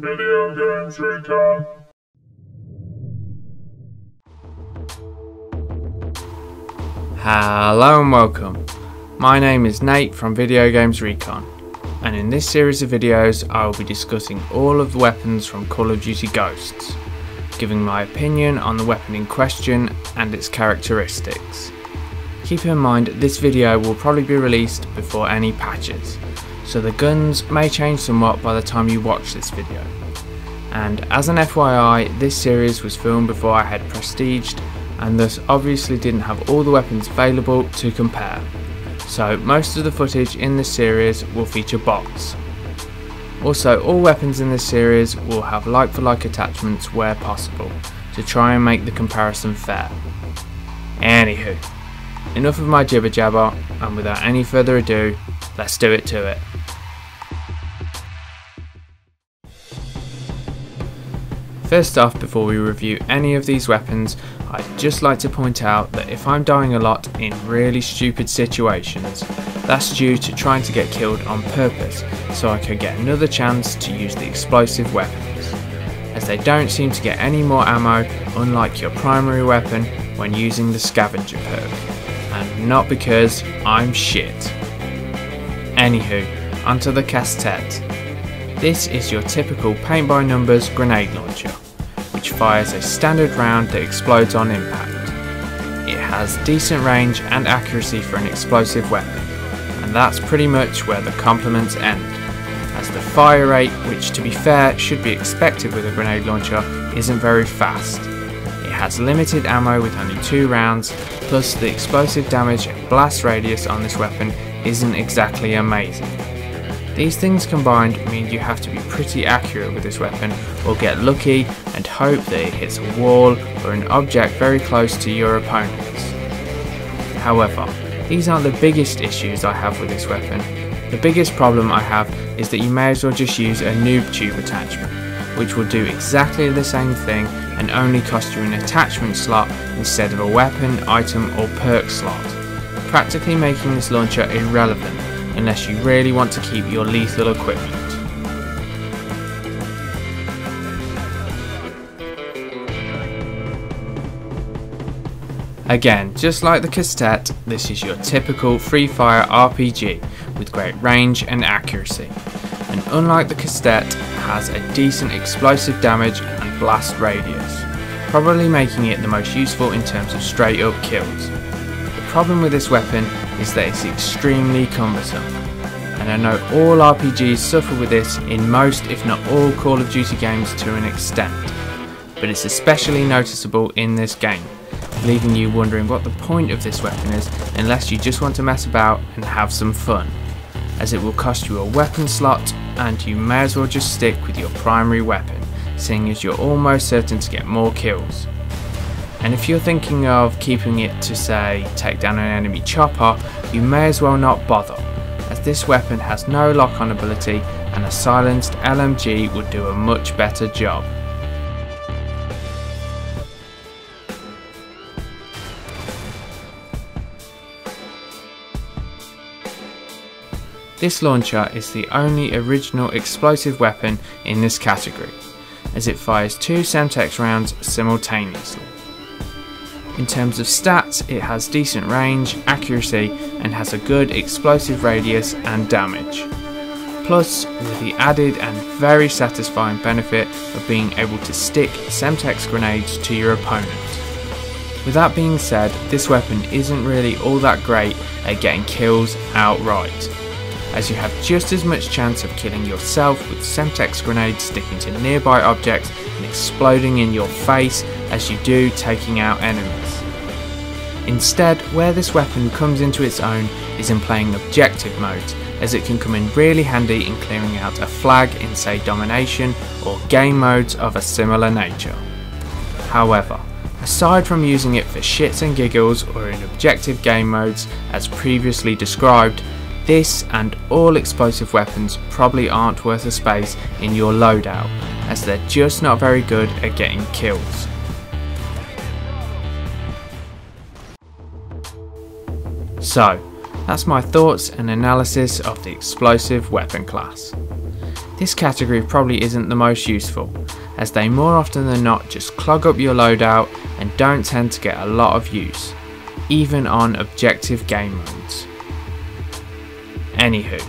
Video Games Recon. Hello and welcome. My name is Nate from Video Games Recon, and in this series of videos I will be discussing all of the weapons from Call of Duty Ghosts, giving my opinion on the weapon in question and its characteristics. Keep in mind this video will probably be released before any patches, so the guns may change somewhat by the time you watch this video. And as an FYI, this series was filmed before I had prestiged and thus obviously didn't have all the weapons available to compare. So most of the footage in this series will feature bots. Also, all weapons in this series will have like-for-like attachments where possible, to try and make the comparison fair. Anywho, enough of my jibber jabber, and without any further ado, let's do it to it. First off, before we review any of these weapons, I'd just like to point out that if I'm dying a lot in really stupid situations, that's due to trying to get killed on purpose so I could get another chance to use the explosive weapons, as they don't seem to get any more ammo unlike your primary weapon when using the scavenger perk, and not because I'm shit. Anywho, onto the Kastet. This is your typical paint by numbers grenade launcher, which fires a standard round that explodes on impact. It has decent range and accuracy for an explosive weapon, and that's pretty much where the compliments end, as the fire rate, which to be fair should be expected with a grenade launcher, isn't very fast. It has limited ammo with only 2 rounds, plus the explosive damage and blast radius on this weapon isn't exactly amazing. These things combined mean you have to be pretty accurate with this weapon or get lucky and hope that it hits a wall or an object very close to your opponents. However, these aren't the biggest issues I have with this weapon. The biggest problem I have is that you may as well just use a noob tube attachment, which will do exactly the same thing and only cost you an attachment slot instead of a weapon, item or perk slot, practically making this launcher irrelevant unless you really want to keep your lethal equipment. Again, just like the Kastet, this is your typical free-fire RPG with great range and accuracy, and unlike the Kastet, has a decent explosive damage and blast radius, probably making it the most useful in terms of straight up kills. The problem with this weapon is that it's extremely cumbersome, and I know all RPGs suffer with this in most if not all Call of Duty games to an extent, but it's especially noticeable in this game, leaving you wondering what the point of this weapon is unless you just want to mess about and have some fun, as it will cost you a weapon slot and you may as well just stick with your primary weapon, seeing as you're almost certain to get more kills. And if you're thinking of keeping it to, say, take down an enemy chopper, you may as well not bother, as this weapon has no lock-on ability and a silenced LMG would do a much better job. This launcher is the only original explosive weapon in this category, as it fires 2 Semtex rounds simultaneously. In terms of stats, it has decent range, accuracy, and has a good explosive radius and damage. Plus, with the added and very satisfying benefit of being able to stick Semtex grenades to your opponent. With that being said, this weapon isn't really all that great at getting kills outright, as you have just as much chance of killing yourself with Semtex grenades sticking to nearby objects and exploding in your face as you do taking out enemies. Instead, where this weapon comes into its own is in playing objective modes, as it can come in really handy in clearing out a flag in, say, domination or game modes of a similar nature. However, aside from using it for shits and giggles or in objective game modes as previously described, this and all explosive weapons probably aren't worth a space in your loadout, as they're just not very good at getting kills. So, that's my thoughts and analysis of the explosive weapon class. this category probably isn't the most useful, as they more often than not just clog up your loadout and don't tend to get a lot of use, even on objective game modes. Anywho,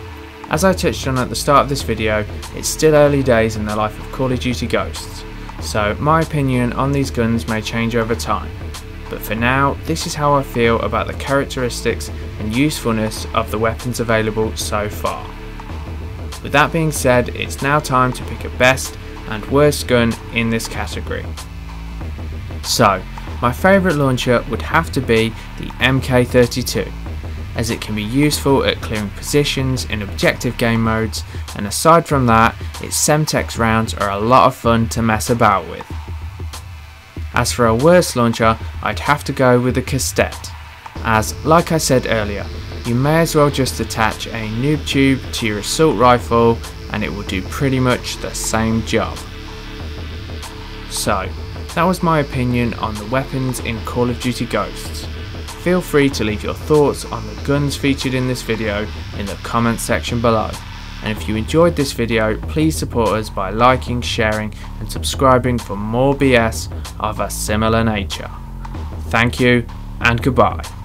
as I touched on at the start of this video, it's still early days in the life of Call of Duty Ghosts, so my opinion on these guns may change over time, but for now this is how I feel about the characteristics and usefulness of the weapons available so far. With that being said, it's now time to pick a best and worst gun in this category. So, my favourite launcher would have to be the MK32, as it can be useful at clearing positions in objective game modes, and aside from that, its Semtex rounds are a lot of fun to mess about with. As for a worst launcher, I'd have to go with the Kastet, as like I said earlier, you may as well just attach a noob tube to your assault rifle and it will do pretty much the same job. So, that was my opinion on the weapons in Call of Duty Ghosts. Feel free to leave your thoughts on the guns featured in this video in the comments section below. And if you enjoyed this video, please support us by liking, sharing and subscribing for more BS of a similar nature. Thank you and goodbye.